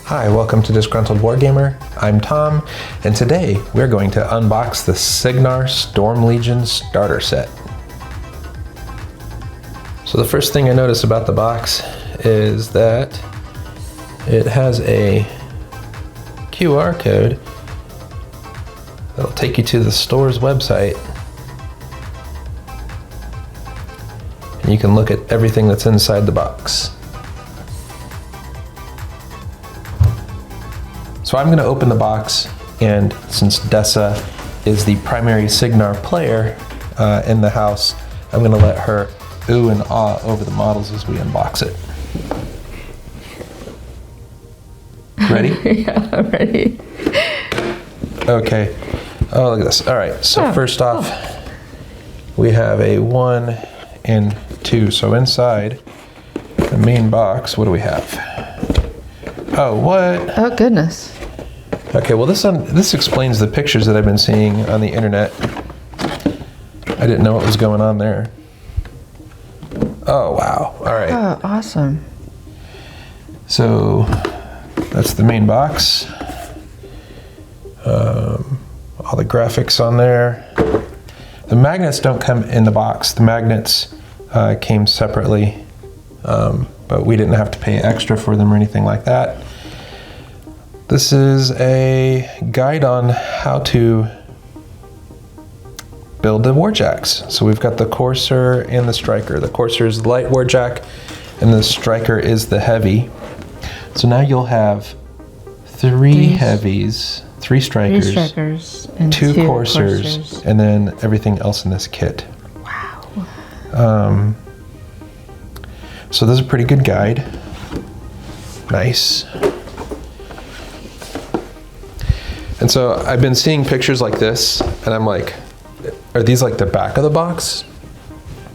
Hi, welcome to Disgruntled Wargamer. I'm Tom, and today we're going to unbox the Cygnar Storm Legion starter set. So the first thing I notice about the box is that it has a QR code that'll take you to the store's website, and you can look at everything that's inside the box. So I'm going to open the box, and since Dessa is the primary Cygnar player in the house, I'm going to let her ooh and ah over the models as we unbox it. Ready? Yeah, I'm ready. Okay. Oh, look at this. All right. So first off, we have a 1 and 2. So inside the main box, what do we have? Oh, what? Oh, goodness. Okay, well this explains the pictures that I've been seeing on the internet. I didn't know what was going on there. Oh, wow. All right. Oh, awesome. So that's the main box. All the graphics on there. The magnets don't come in the box. The magnets came separately, but we didn't have to pay extra for them or anything like that. This is a guide on how to build the Warjacks. So we've got the Courser and the Striker. The Courser is the light Warjack, and the Striker is the heavy. So now you'll have 3 heavies, 3 strikers, and 2 coursers, and then everything else in this kit. Wow. So this is a pretty good guide. Nice. And so I've been seeing pictures like this, and I'm like, are these like the back of the box?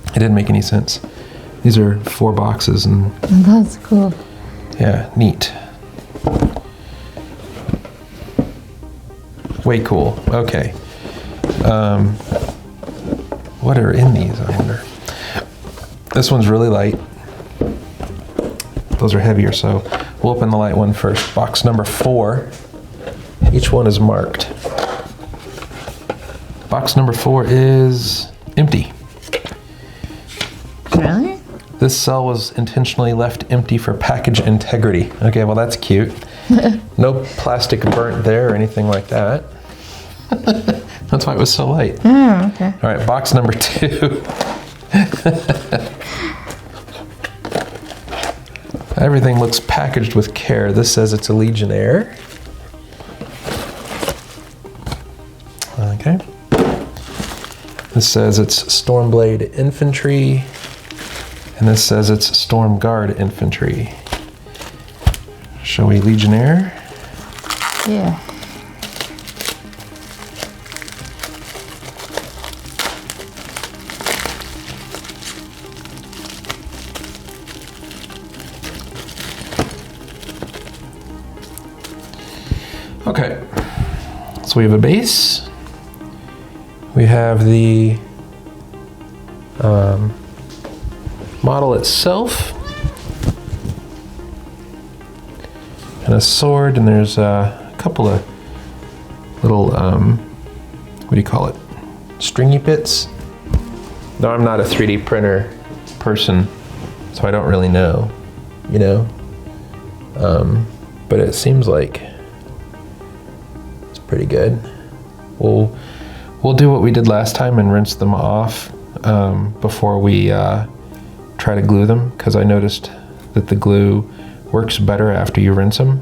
It didn't make any sense. These are 4 boxes, and That's cool. yeah, neat. Way cool. Okay. What are in these, I wonder? This one's really light. Those are heavier, so we'll open the light one first. Box number 4. Each one is marked. Box number 4 is empty. Really? This cell was intentionally left empty for package integrity. Okay, well that's cute. No plastic burnt there or anything like that. That's why it was so light. Oh, okay. All right, box number 2. Everything looks packaged with care. This says it's a Legionnaire. Okay. This says it's Stormblade Infantry, and this says it's Storm Guard Infantry. Shall we Legionnaire? Yeah. Okay. So we have a base. We have the model itself, and a sword, and there's a couple of little, what do you call it? Stringy bits? No, I'm not a 3D printer person, so I don't really know, you know? But it seems like it's pretty good. We'll do what we did last time and rinse them off before we try to glue them, because I noticed that the glue works better after you rinse them.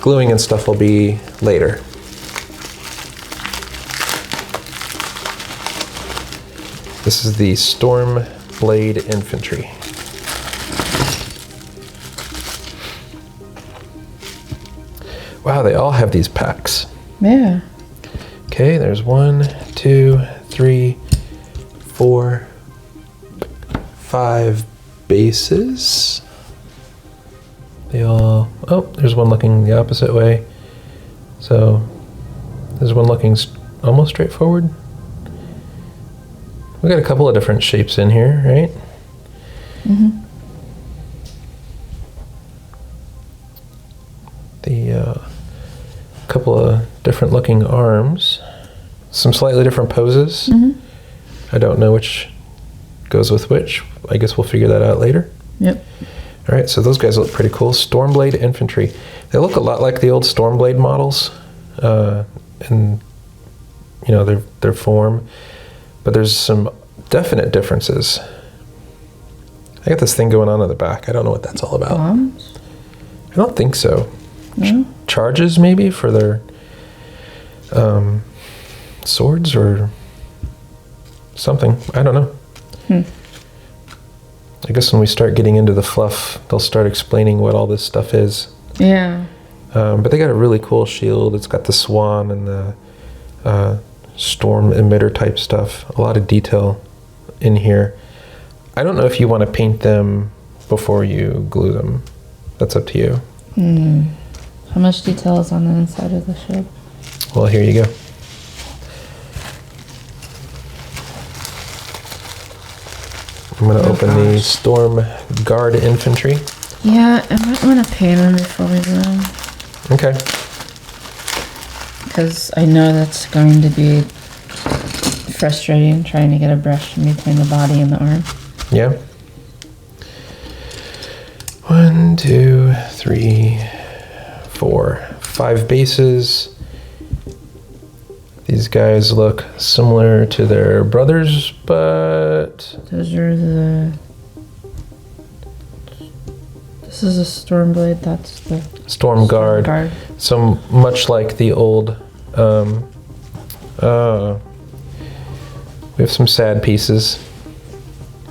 Gluing and stuff will be later. This is the Stormblade Infantry. Wow, they all have these packs. Yeah. Okay, there's 1, 2, 3, 4, 5 bases. They all Oh, there's one looking the opposite way. So there's one looking almost straight forward. We got a couple of different shapes in here, right? Mm-hmm. The couple of different looking arms, some slightly different poses. Mm-hmm. I don't know which goes with which. I guess we'll figure that out later. Yep. All right, so those guys look pretty cool. Stormblade Infantry. They look a lot like the old Stormblade models, in their form, but there's some definite differences. I got this thing going on in the back. I don't know what that's all about. Bombs? I don't think so. No? Charges maybe for their swords or something. I don't know. I guess when we start getting into the fluff, they'll start explaining what all this stuff is. Yeah. But they got a really cool shield. It's got the swan and the storm emitter type stuff. A lot of detail in here. I don't know if you want to paint them before you glue them. That's up to you. How much detail is on the inside of the ship? Well, here you go. I'm going to open the Storm Guard Infantry. Yeah, I might want to paint them before we glue them. Okay. Because I know that's going to be frustrating trying to get a brush in between the body and the arm. Yeah. 1, 2, 3, 4, 5 bases. These guys look similar to their brothers, but... Those are the... This is a Stormblade, that's the... Storm Guard. So much like the old... we have some sad pieces.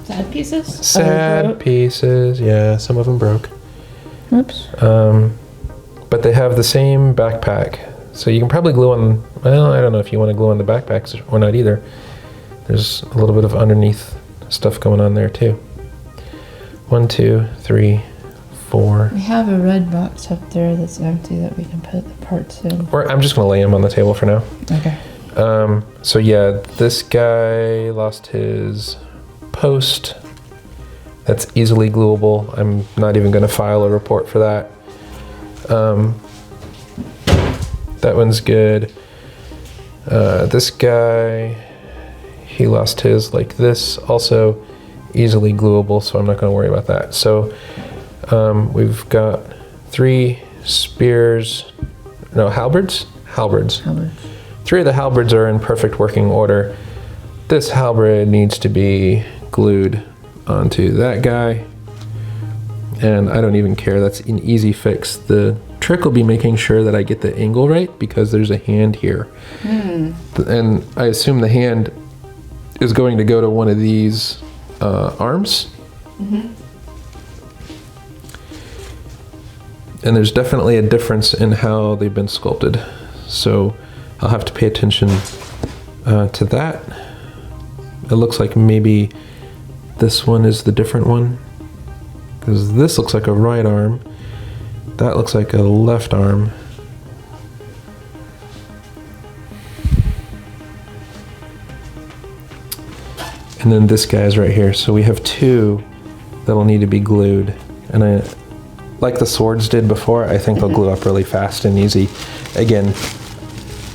Sad pieces? Sad pieces, yeah, some of them broke. Oops. But they have the same backpack. So you can probably glue on, well, I don't know if you want to glue on the backpacks or not either. There's a little bit of underneath stuff going on there too. 1, 2, 3, 4. We have a red box up there that's empty that we can put the parts in. Or I'm just going to lay them on the table for now. Okay. So yeah, this guy lost his post. That's easily gluable. I'm not even going to file a report for that. That one's good. This guy, he lost his like this, also easily gluable, so I'm not going to worry about that. So we've got 3 spears, no, halberds? Halberds. 3 of the halberds are in perfect working order. This halberd needs to be glued onto that guy, and I don't even care, that's an easy fix. The trick will be making sure that I get the angle right, because there's a hand here. And I assume the hand is going to go to one of these arms. And there's definitely a difference in how they've been sculpted. So I'll have to pay attention to that. It looks like maybe this one is the different one, because this looks like a right arm. That looks like a left arm. And then this guy's right here. So we have 2 that'll need to be glued. And I, like the swords did before, I think they'll glue up really fast and easy. Again,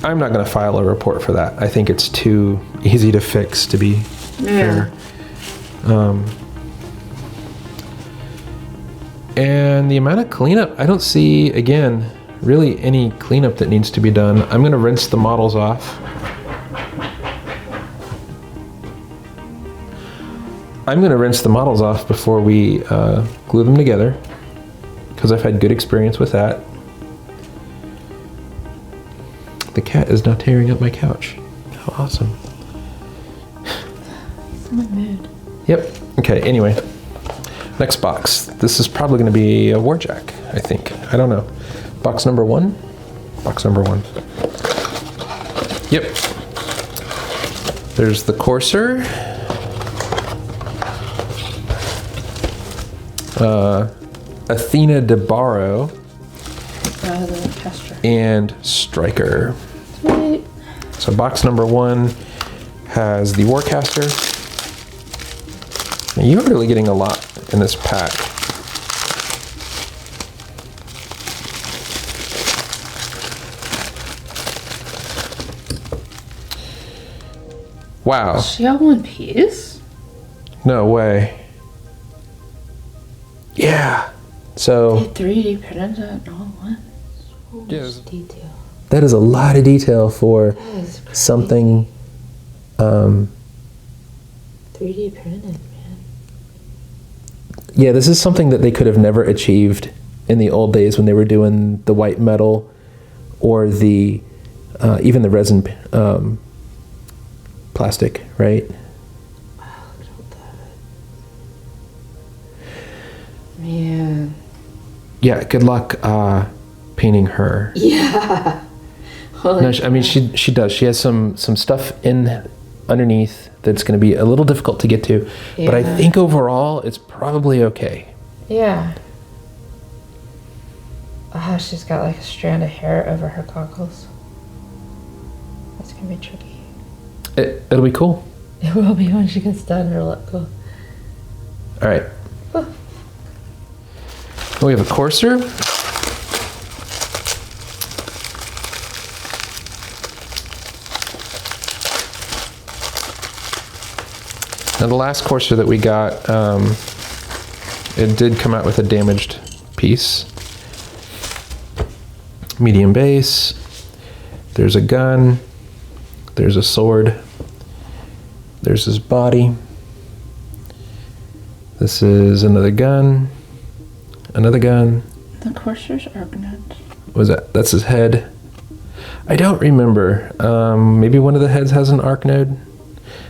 I'm not going to file a report for that. I think it's too easy to fix to be fair. And the amount of cleanup, I don't see, again, really any cleanup that needs to be done. I'm going to rinse the models off. I'm going to rinse the models off before we glue them together, because I've had good experience with that. The cat is now tearing up my couch. How awesome. It's in my mood. Yep. Okay, anyway. Next box. This is probably going to be a Warjack, I think. I don't know. Box number 1? Box number 1. Yep. There's the Courser. Athena de Barrow. The caster. and striker. Sweet. So box number 1 has the Warcaster. Now, you're really getting a lot in this pack. Wow. Is she all one piece? No way. Yeah. So They 3D printed it all at once. So Yeah, much detail. that is a lot of detail for That is crazy. something 3D printed, man. yeah, this is something that they could have never achieved in the old days when they were doing the white metal or the even the resin plastic, right? Wow, look at that. Man. Yeah, good luck painting her. Yeah. Holy No, I mean she does. She has some stuff in underneath that's going to be a little difficult to get to, but I Yeah. think overall it's probably okay. Yeah. Ah, she's got like a strand of hair over her goggles. That's gonna be tricky. It'll be cool. It will be when she gets done. It'll look cool. All right. Oh. We have a courser. Now the last courser that we got, it did come out with a damaged piece. Medium base. There's a gun. There's a sword. There's his body. This is another gun. Another gun. The coursers are nuts. What was that? That's his head. I don't remember. Maybe one of the heads has an arc node.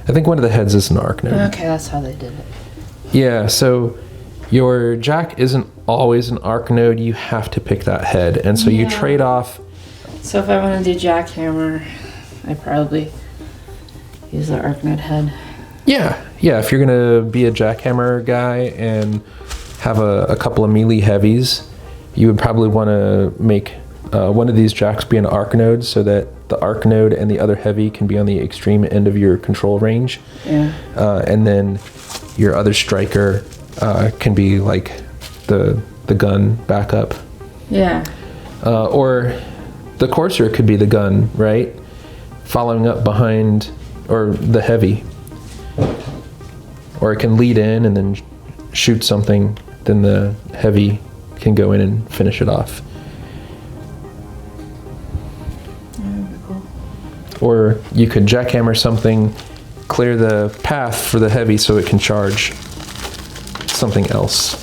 I think one of the heads is an arc node. Okay, that's how they did it. Yeah, so your jack isn't always an arc node. You have to pick that head. And so you Yeah. trade off. So if I want to do jackhammer, I probably use the Arcnode head. Yeah, if you're going to be a jackhammer guy and have a couple of melee heavies, you would probably want to make one of these jacks be an arc node so that the arc node and the other heavy can be on the extreme end of your control range. Yeah. And then your other striker can be like the gun backup. Yeah. Or the courser could be the gun, right? Following up behind, or the heavy. Or it can lead in and then shoot something, then the heavy can go in and finish it off. That'd be cool. Or you could jackhammer something, clear the path for the heavy so it can charge something else.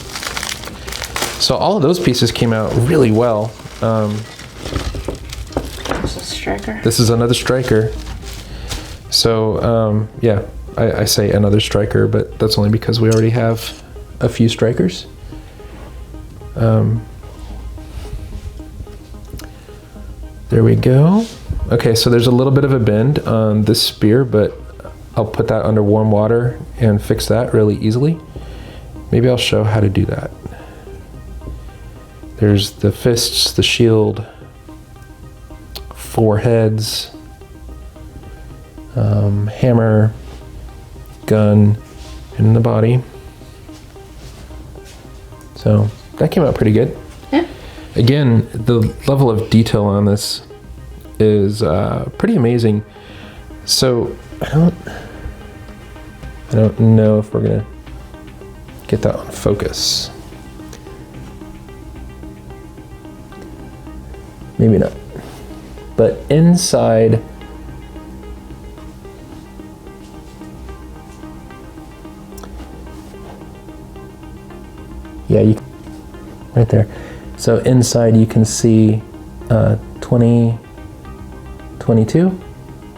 So all of those pieces came out really well. There's a striker. This is another striker. So yeah, I say another striker, but that's only because we already have a few strikers. There we go. Okay, so there's a little bit of a bend on this spear, but I'll put that under warm water and fix that really easily. Maybe I'll show how to do that. There's the fists, the shield, 4 heads, hammer, gun, and the body. So that came out pretty good. Yeah. Again, the level of detail on this is pretty amazing. So I don't know if we're gonna get that on focus. Maybe not. But inside, yeah, right there. So inside you can see 2022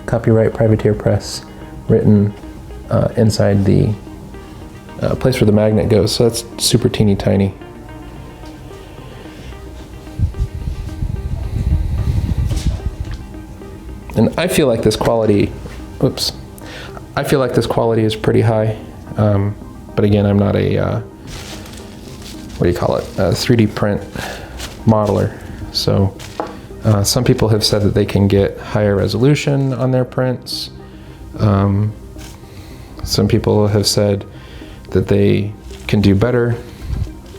copyright privateer press written inside the place where the magnet goes. So that's super teeny tiny. And I feel like this quality, I feel like this quality is pretty high. But again, I'm not a, what do you call it? A 3D print modeler. So some people have said that they can get higher resolution on their prints. Some people have said that they can do better.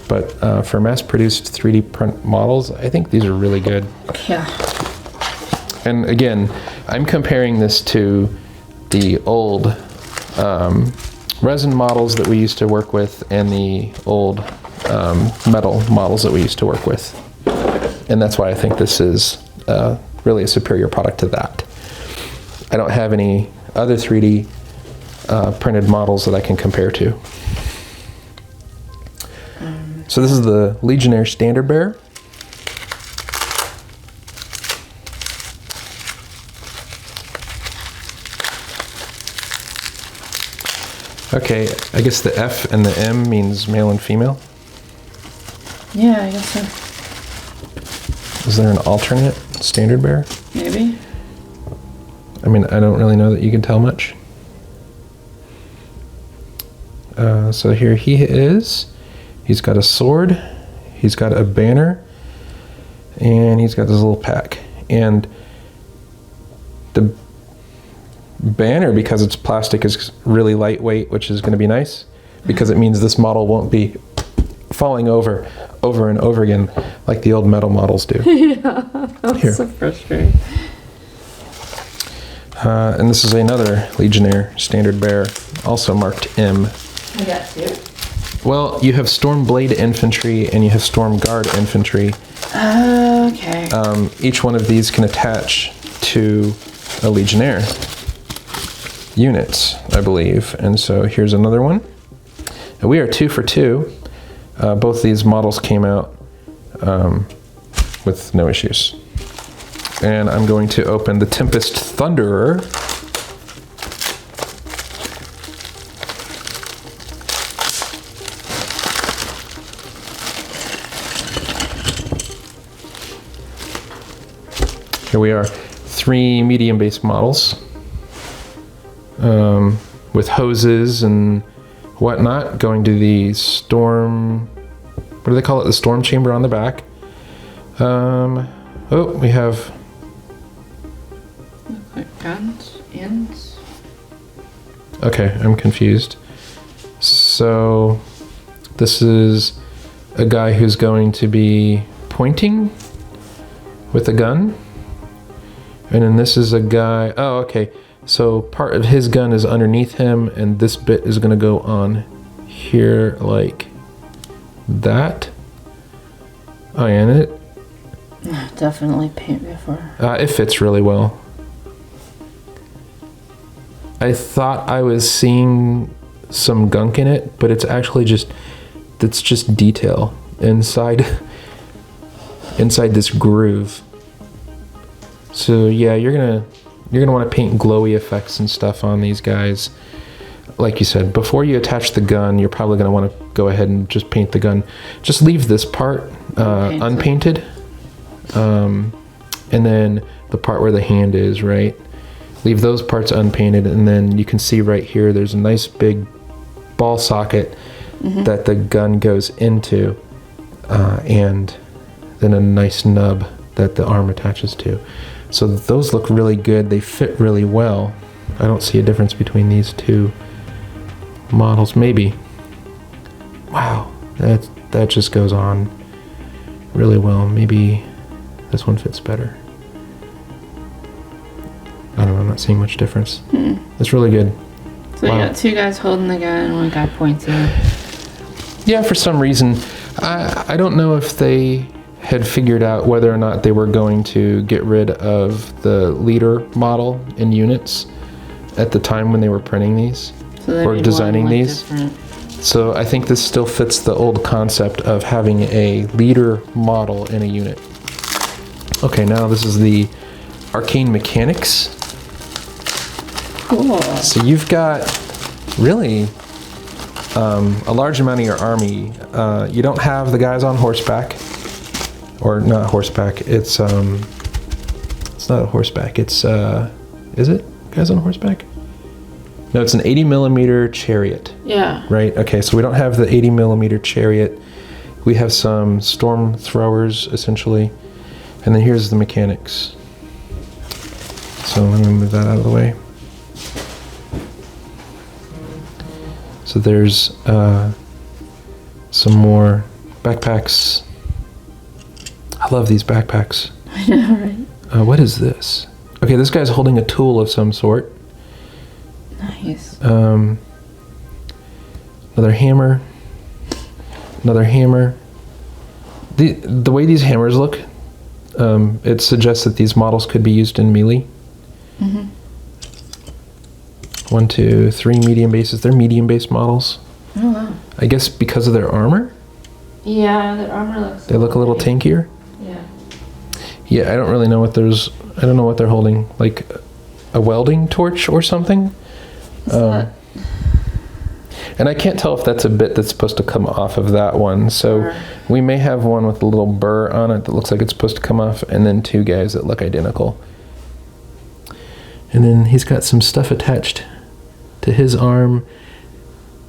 But for mass-produced 3D print models, I think these are really good. Yeah. And again, I'm comparing this to the old resin models that we used to work with and the old metal models that we used to work with. And that's why I think this is really a superior product to that. I don't have any other 3D printed models that I can compare to. So this is the Legionnaire Standard Bearer. Okay, I guess the F and the M means male and female. Yeah, I guess so. Is there an alternate Standard Bearer? Maybe. I mean, I don't really know that you can tell much. So here he is. He's got a sword, he's got a banner, and he's got this little pack. And the banner, because it's plastic, is really lightweight, which is going to be nice, because it means this model won't be falling over and over again like the old metal models do. Yeah, that's so frustrating. And this is another Legionnaire Standard Bearer, also marked M. I got two. Well, you have Storm Blade Infantry and you have Storm Guard Infantry. Okay. Each one of these can attach to a Legionnaire unit, I believe. And so here's another one. And we are 2 for 2. Both these models came out with no issues. And I'm going to open the Tempest Thunderer. Here we are, 3 medium-based models with hoses and whatnot going to the storm, what do they call it? The storm chamber on the back. Oh, we have guns, ends. Okay, I'm confused. So this is a guy who's going to be pointing with a gun. And then this is a guy, oh, okay. So part of his gun is underneath him, and this bit is gonna go on here like that. Oh, and it Definitely paint before. it fits really well. I thought I was seeing some gunk in it, but it's actually just detail inside this groove. So yeah, you're gonna want to paint glowy effects and stuff on these guys. Like you said, before you attach the gun, you're probably gonna want to go ahead and just paint the gun. Just leave this part unpainted, and then the part where the hand is, right? Leave those parts unpainted, and then you can see right here, there's a nice big ball socket that the gun goes into, and then a nice nub that the arm attaches to. So those look really good. They fit really well. I don't see a difference between these two models. Maybe. Wow, that just goes on really well. Maybe this one fits better. I don't know, I'm not seeing much difference. It's really good. So you got 2 guys holding the gun and 1 guy pointing. Yeah, for some reason. I don't know if they had figured out whether or not they were going to get rid of the leader model in units at the time when they were printing these or designing these. Different. So I think this still fits the old concept of having a leader model in a unit. Okay, now this is the Arcane Mechanics. Cool. So you've got really a large amount of your army. You don't have the guys on horseback. Or not horseback, it's not a horseback, it's, is it guys on horseback? No, it's an 80mm chariot. Yeah. Right, okay, so we don't have the 80mm chariot. We have some storm throwers, essentially. And then here's the mechanics. So let me move that out of the way. So there's some more backpacks. I love these backpacks. I know, right? What is this? Okay, this guy's holding a tool of some sort. Nice. Another hammer. Another hammer. The way these hammers look, it suggests that these models could be used in melee. Mm-hmm. 1, 2, 3 medium bases. They're medium base models. Oh wow. I guess because of their armor. Yeah, the armor looks. They look a little tankier. Yeah. Yeah, I don't really know what there's. I don't know what they're holding. Like a welding torch or something. And I can't tell if that's a bit that's supposed to come off of that one. So we may have one with a little burr on it that looks like it's supposed to come off, and then 2 guys that look identical. And then he's got some stuff attached to his arm.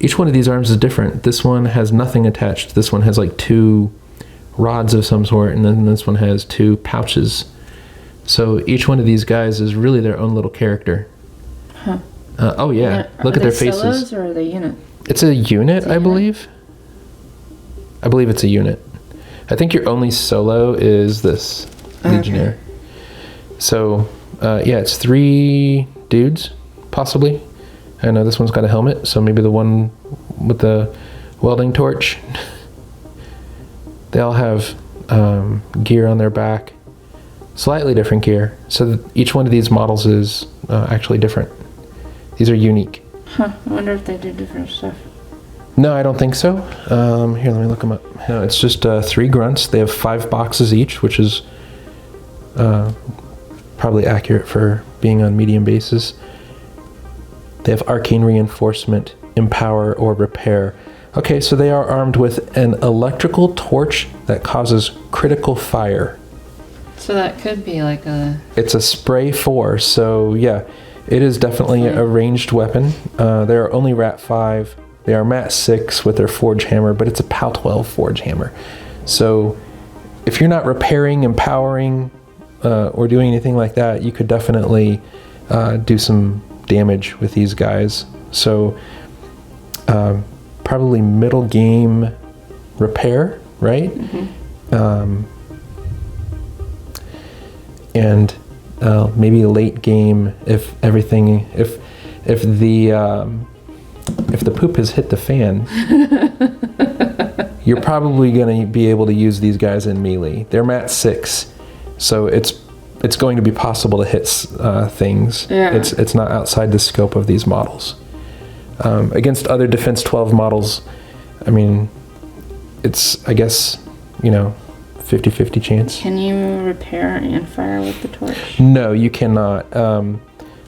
Each one of these arms is different. This one has nothing attached. This one has like 2 rods of some sort, and then this one has 2 pouches. So each one of these guys is really their own little character. Huh. Oh yeah, look at their faces. Solos or are they unit? It's a unit, I believe. I believe it's a unit. I think your only solo is this Legionnaire. So, yeah, it's 3 dudes, possibly. I know this one's got a helmet, so maybe the one with the welding torch. They all have gear on their back. Slightly different gear. So each one of these models is actually different. These are unique. Huh, I wonder if they do different stuff. No, I don't think so. Here, let me look them up. No, it's just 3 grunts. They have 5 boxes each, which is probably accurate for being on medium bases. They have arcane reinforcement, empower, or repair. Okay, so they are armed with an electrical torch that causes critical fire. So that could be like a... It's a spray 4, so yeah. It is definitely a ranged weapon. They are only Rat 5. They are Mat 6 with their Forge Hammer, but it's a POW 12 Forge Hammer. So if you're not repairing, empowering, or doing anything like that, you could definitely do some damage with these guys. So probably middle game repair, right? Mm-hmm. And maybe late game if everything if the poop has hit the fan. You're probably going to be able to use these guys in melee. They're Mat 6, so it's going to be possible to hit things. Yeah. It's not outside the scope of these models. Against other Defense 12 models, I mean, it's, I guess, 50-50 chance. Can you repair and fire with the torch? No, you cannot.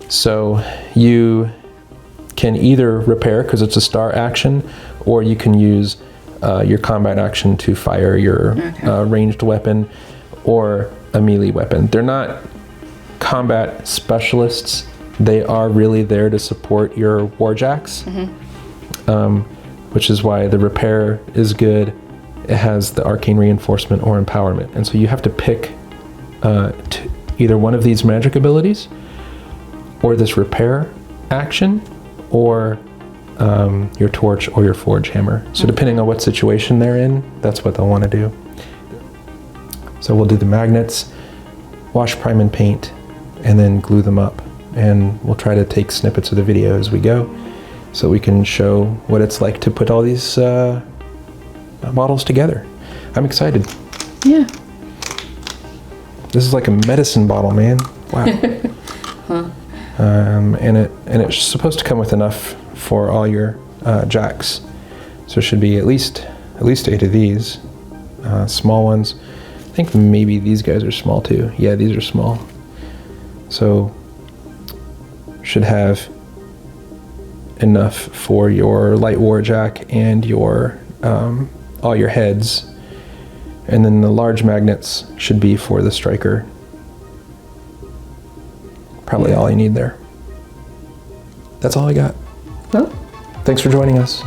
So you can either repair because it's a star action, or you can use your combat action to fire your ranged weapon or a melee weapon. They're not combat specialists. They are really there to support your Warjacks, which is why the repair is good. It has the arcane reinforcement or empowerment. And so you have to pick either one of these magic abilities or this repair action or your torch or your forge hammer. So depending on what situation they're in, that's what they'll want to do. So we'll do the magnets, wash, prime, and paint, and then glue them up. And we'll try to take snippets of the video as we go so we can show what it's like to put all these models together. I'm excited. Yeah. This is like a medicine bottle, man. Wow. Huh. And it's supposed to come with enough for all your jacks. So it should be at least 8 of these small ones. I think maybe these guys are small too. Yeah, these are small. So should have enough for your light warjack and your all your heads, and then the large magnets should be for the striker. Probably all you need there. That's all I got. Well, thanks for joining us.